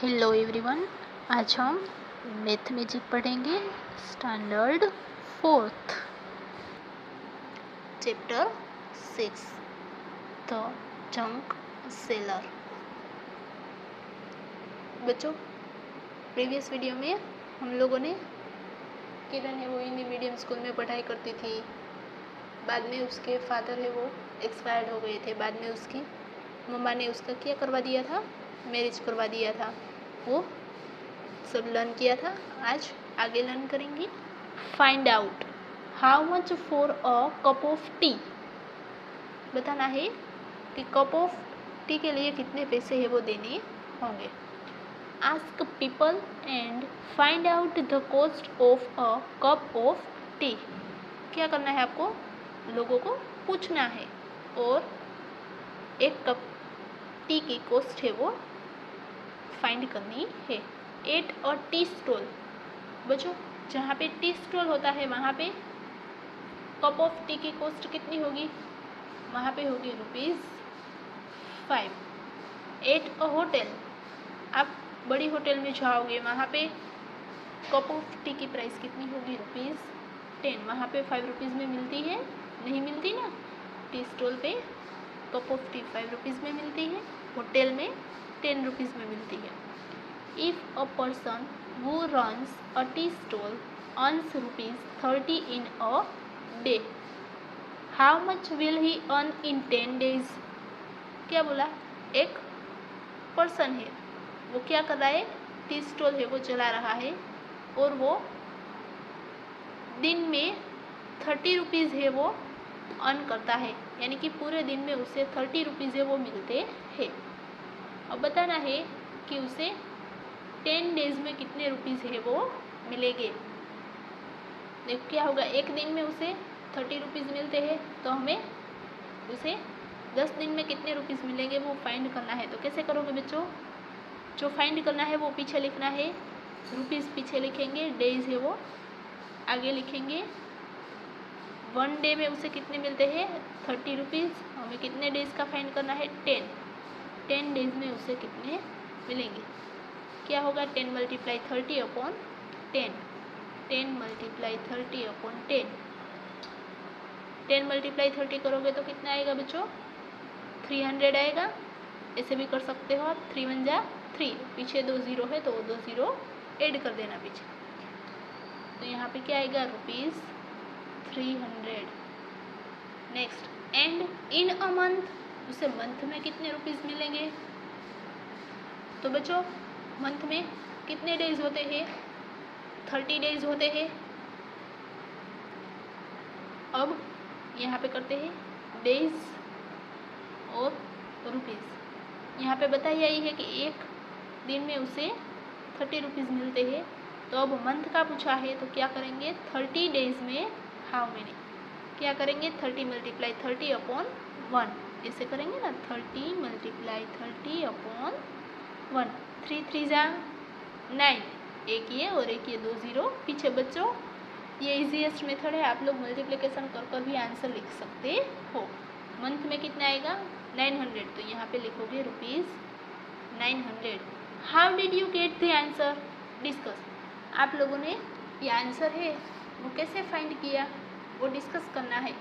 Hello everyone. आज हम mathematic पढ़ेंगे standard 4th chapter 6 the junk seller. बच्चों, प्रीवियस वीडियो में हम लोगों ने किरण है वो हिंदी मीडियम स्कूल में पढ़ाई करती थी। बाद में उसके फादर है वो एक्सपायर्ड हो गए थे। बाद में उसकी मम्मा ने उसका क्या करवा दिया था, मैरिज करवा दिया था। वो सब लर्न किया था। आज आगे लर्न करेंगे। Find out how much for a cup of T. बताना है कि कप ऑफ टी के लिए कितने पैसे है वो देने होंगे। Ask people and find out the cost of a cup of T. क्या करना है आपको? लोगों को पूछना है और एक कप टी की कॉस्ट है वो फाइंड करनी है। एट और टी स्टॉल। बच्चों, जहाँ पे टी स्टॉल होता है वहाँ पे कप ऑफ टी की कॉस्ट कितनी होगी? वहाँ पे होगी ₹5। At a hotel. आप बड़ी होटल में जाओगे, वहाँ पे कप ऑफ टी की प्राइस कितनी होगी? ₹10। वहाँ पे ₹5 में मिलती है? नहीं मिलती ना। टी स्टॉल पे कप ऑफ टी ₹5 में मिलती है, होटल में ₹10 में मिलती है। If a person who runs a tea stall earns ₹30 in a day, how much will he earn in 10 days? क्या बोला? एक पर्सन है, वो क्या कर रहा है? टी स्टॉल है वो चला रहा है और वो दिन में ₹30 है वो अर्न करता है, यानी कि पूरे दिन में उसे ₹30 है वो मिलते हैं। अब बताना है कि उसे 10 डेज में कितने रुपीज़ है वो मिलेंगे। देखो क्या होगा, एक दिन में उसे ₹30 मिलते हैं तो हमें उसे 10 दिन में कितने रुपीज़ मिलेंगे वो फाइंड करना है। तो कैसे करोगे बच्चों? जो फाइंड करना है वो पीछे लिखना है, रुपीज़ पीछे लिखेंगे, डेज है वो आगे लिखेंगे। 1 डे में उसे कितने मिलते हैं? ₹30। हमें कितने डेज का फाइंड करना है? 10 डेज में उसे कितने मिलेंगे? क्या होगा? 10 × 30 अपॉन 10। 10 × 30 अपॉन 10। 10 × 30 करोगे तो कितना आएगा बच्चों? 300 आएगा। ऐसे भी कर सकते हो आप। 3 × 1 = 3। पीछे 2 0 है तो 2 0 ऐड कर देना पीछे। तो यहाँ पे क्या आएगा? ₹300। Next, and in a month. उसे मंथ में कितने रुपीज़ मिलेंगे? तो बच्चों, मंथ में कितने डेज होते हैं? 30 डेज होते हैं। अब यहाँ पे करते हैं डेज और रुपीज़। यहाँ पे बताया ही है कि एक दिन में उसे ₹30 मिलते हैं। तो अब मंथ का पूछा है तो क्या करेंगे? 30 डेज में हाउ मेनी? क्या करेंगे? 30 × 30 अपॉन 1 ऐसे करेंगे ना। 30 × 30 अपॉन 1। 3 3 × 9। एक ये और एक ये 2 0 पीछे। बच्चों, ये इजीएस्ट मेथड है, आप लोग मल्टीप्लिकेशन कर भी आंसर लिख सकते हो। मंथ में कितना आएगा? 900। तो यहाँ पे लिखोगे ₹900। How did you get the answer? Discuss. आप लोगों ने ये आंसर है वो कैसे फाइंड किया वो डिस्कस करना है।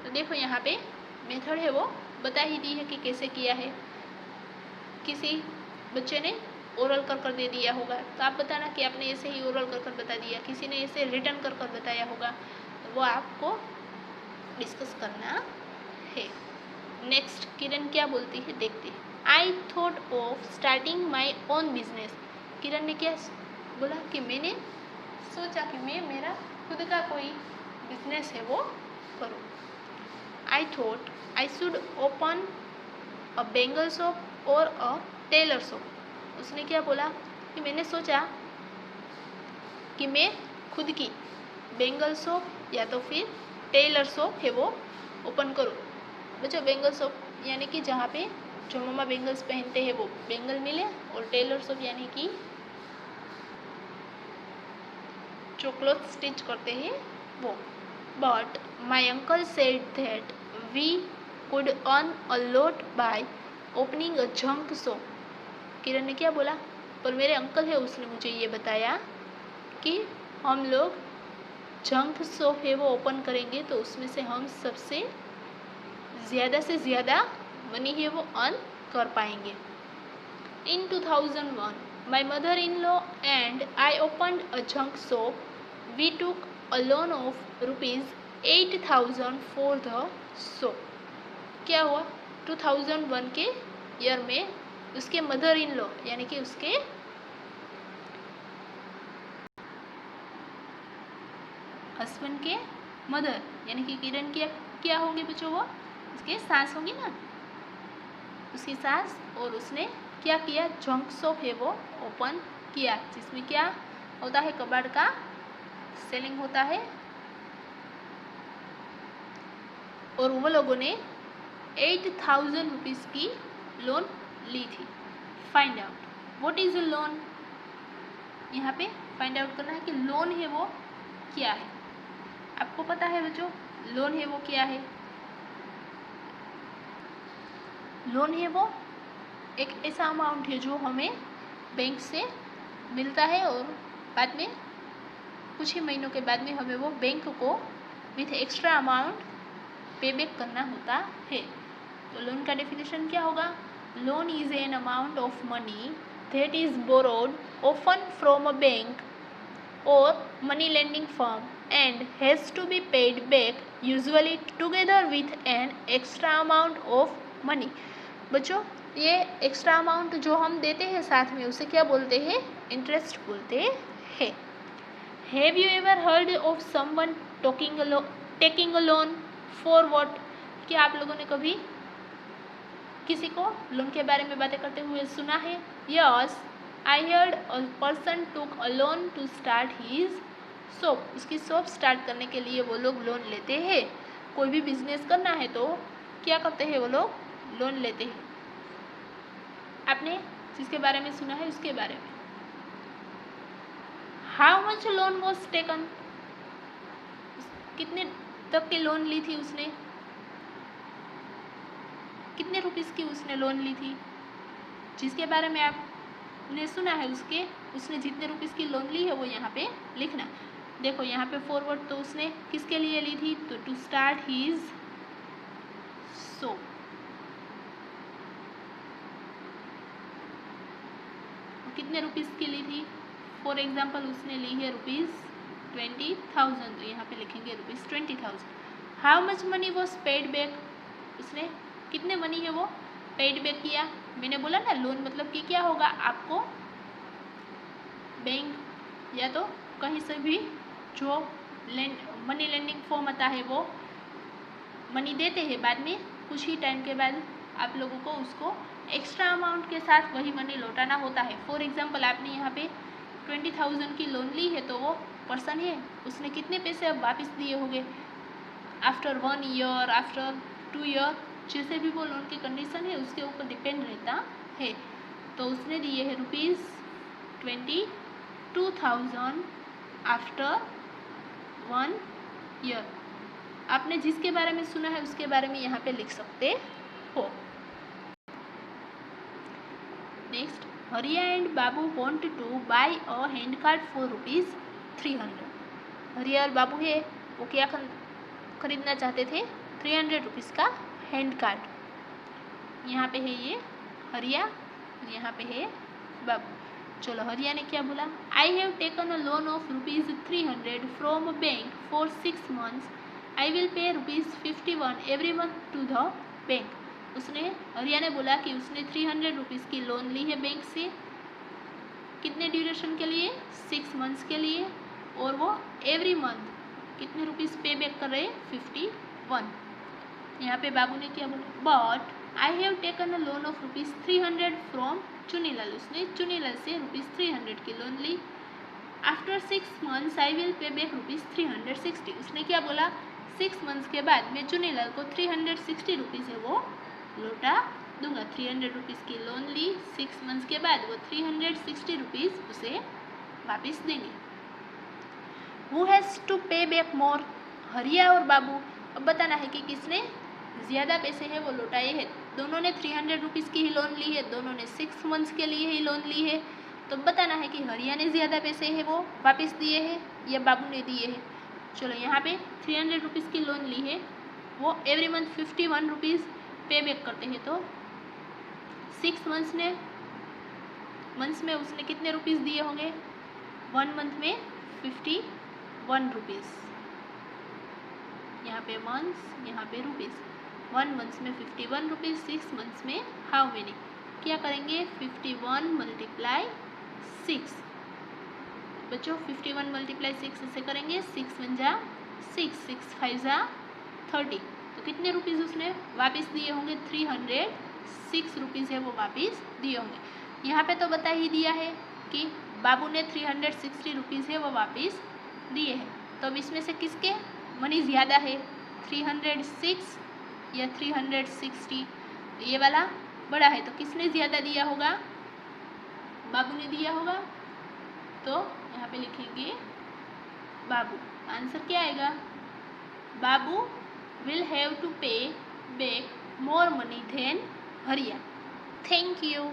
तो देखो यहाँ पे मेथड है वो बता ही दी है कि कैसे किया है। किसी बच्चे ने ओरल कर दे दिया होगा तो आप बताना कि आपने ऐसे ही ओरल कर बता दिया, किसी ने ऐसे रिटर्न कर बताया होगा, तो वो आपको डिस्कस करना है। नेक्स्ट किरण क्या बोलती है देखते हैं। I thought of starting my own business. Kiran ने क्या बोला कि मैंने सोचा कि मैं मेरा खुद का कोई बिजनेस है वो करूँ। I thought I should open a Bengal shop और अ टेलर शॉप। उसने क्या बोला कि मैंने सोचा कि मैं खुद की बेंगल शॉप या तो फिर टेलर शॉप है वो ओपन करूँ। बच्चों, बेंगल शॉप यानी कि जहाँ पे जो मम्मा बेंगल्स पहनते हैं वो बेंगल मिले, और टेलर शॉप यानी कि जो क्लॉथ स्टिच करते हैं वो। But my uncle said that we could earn a lot by opening a junk shop. Kiran ने क्या बोला पर मेरे अंकल है उसने मुझे ये बताया कि हम लोग जंक शॉप है वो ओपन करेंगे तो उसमें से हम सबसे ज़्यादा मनी है वो अर्न कर पाएंगे। In 2001, my mother-in-law and I opened a junk shop. We took a loan of rupees 8,000 for the shop. क्या हुआ 2001 के ईयर में उसके मदर इन लॉ यानी कि उसके हस्बैंड के मदर यानी कि किरण की क्या होंगे बच्चों, वो उसके सास होंगी ना, उसकी सास, और उसने क्या किया, जंक शॉप है वो ओपन किया जिसमें क्या होता है, कबाड़ का सेलिंग होता है। और वो लोगों ने 8,000 रुपीज़ की लोन ली थी। Find out what is a loan, यहाँ पे फाइंड आउट करना है कि लोन है वो क्या है। आपको पता है बच्चों लोन है वो क्या है। लोन है वो एक ऐसा अमाउंट है जो हमें बैंक से मिलता है और बाद में कुछ ही महीनों के बाद में हमें वो बैंक को with extra amount pay back करना होता है। तो लोन का डेफिनेशन क्या होगा, loan is an amount of money that is borrowed often from a bank और money lending firm and has to be paid back usually together with an extra amount of money। बच्चों ये extra amount जो हम देते हैं साथ में उसे क्या बोलते हैं, इंटरेस्ट बोलते हैं। Have you ever heard of someone taking a loan for what, क्या आप लोगों ने कभी किसी को लोन के बारे में बातें करते हुए सुना है। Yes I heard a person took a loan to start his shop, उसकी शॉप स्टार्ट करने के लिए वो लोग लोन लेते हैं। कोई भी बिजनेस करना है तो क्या करते हैं वो लोग, लोन लेते हैं। आपने जिसके बारे में सुना है उसके बारे में। How much loan was taken, कितने तक की लोन ली थी उसने, कितने रुपीस की उसने लोन ली थी। जिसके बारे में आपने सुना है उसने जितने रुपीस की लोन ली है वो यहाँ पे लिखना। देखो यहाँ पे फॉरवर्ड तो उसने किसके लिए ली थी, तो टू स्टार्ट हीज शॉप। कितने रुपीस की ली थी, फॉर एग्जाम्पल उसने ली है ₹20,000, तो यहाँ पे लिखेंगे ₹20,000। How much money was paid back, उसने कितने मनी है वो पेड बैक किया। मैंने बोला ना लोन मतलब कि क्या होगा, आपको बैंक या तो कहीं से भी जो मनी लेंडिंग फॉर्म आता है वो मनी देते हैं, बाद में कुछ ही टाइम के बाद आप लोगों को उसको एक्स्ट्रा अमाउंट के साथ वही मनी लौटाना होता है। फॉर एग्जांपल आपने यहाँ पे 20,000 की लोन ली है तो वो पर्सन है उसने कितने पैसे अब वापस दिए होंगे, आफ्टर 1 ईयर, आफ्टर 2 ईयर, जैसे भी वो लोन की कंडीशन है उसके ऊपर डिपेंड रहता है। तो उसने दिए है ₹22,000 आफ्टर 1 ईयर। आपने जिसके बारे में सुना है उसके बारे में यहाँ पे लिख सकते हो। Next, Hariya and Babu want to buy a hand card for ₹300। Hariya और बाबू है वो क्या खरीदना चाहते थे, 300 रुपीज़ का हैंड कार्ड। यहाँ पे है ये हरिया, यहाँ पे है बाबू। चलो हरिया ने क्या बोला, I have taken a loan of ₹300 from a bank for 6 months। I will pay ₹51 every month to the bank. उसने हरिया ने बोला कि उसने 300 रुपीज़ की लोन ली है बैंक से, कितने ड्यूरेशन के लिए, 6 months के लिए, और वो एवरी मंथ कितने रुपीज़ पे बैक कर रहे, 51। यहाँ पे बाबू ने क्या बोला, but I have taken a loan of ₹300 from Chunilal. उसने चुनीलाल से ₹300 की लोन ली। After 6 months I will pay back ₹360। उसने क्या बोला, 6 months के बाद मैं चुनीलाल को 360 रुपीज़ है वो लौटा दूंगा। 300 रुपीज़ की लोन ली, 6 months के बाद वो 360 रुपीज़ उसे वापस देंगे। हु हैज़ टू पे बैक मोर, हरिया और बाबू। अब बताना है कि किसने ज़्यादा पैसे हैं वो लौटाए हैं। दोनों ने 300 रुपीज़ की ही लोन ली है, दोनों ने 6 months के लिए ही लोन ली है, तो बताना है कि हरिया ने ज़्यादा पैसे हैं वो वापस दिए हैं या बाबू ने दिए हैं। चलो यहाँ पे 300 रुपीज़ की लोन ली है, वो every month 51 rupees pay back करते हैं। तो 6 मंथ्स में उसने कितने रुपीज़ दिए होंगे? 1 मंथ में 51 रुपीज़। यहाँ पे मंथ्स, यहाँ पे रुपीज़। 1 मंथ्स में 51 रुपीज़, 6 मंथ्स में हाउ मेनी? क्या करेंगे? 51 मल्टीप्लाई 6। बच्चों 51 मल्टीप्लाई 6 ऐसे करेंगे, 6 1 जा 6, 6 5 जा 30। तो कितने रुपीज़ उसने वापस दिए होंगे? 306 रुपीज़ है वो वापस दिए होंगे। यहाँ पे तो बता ही दिया है कि बाबू ने 360 रुपीज़ है वो वापस दिए हैं। तो अब इसमें से किसके मनी ज़्यादा है? 306 या 360? ये वाला बड़ा है, तो किसने ज़्यादा दिया होगा? बाबू ने दिया होगा। तो यहाँ पे लिखेंगे बाबू। आंसर क्या आएगा? बाबू विल हैव टू पे back more money than Hariya. Thank you.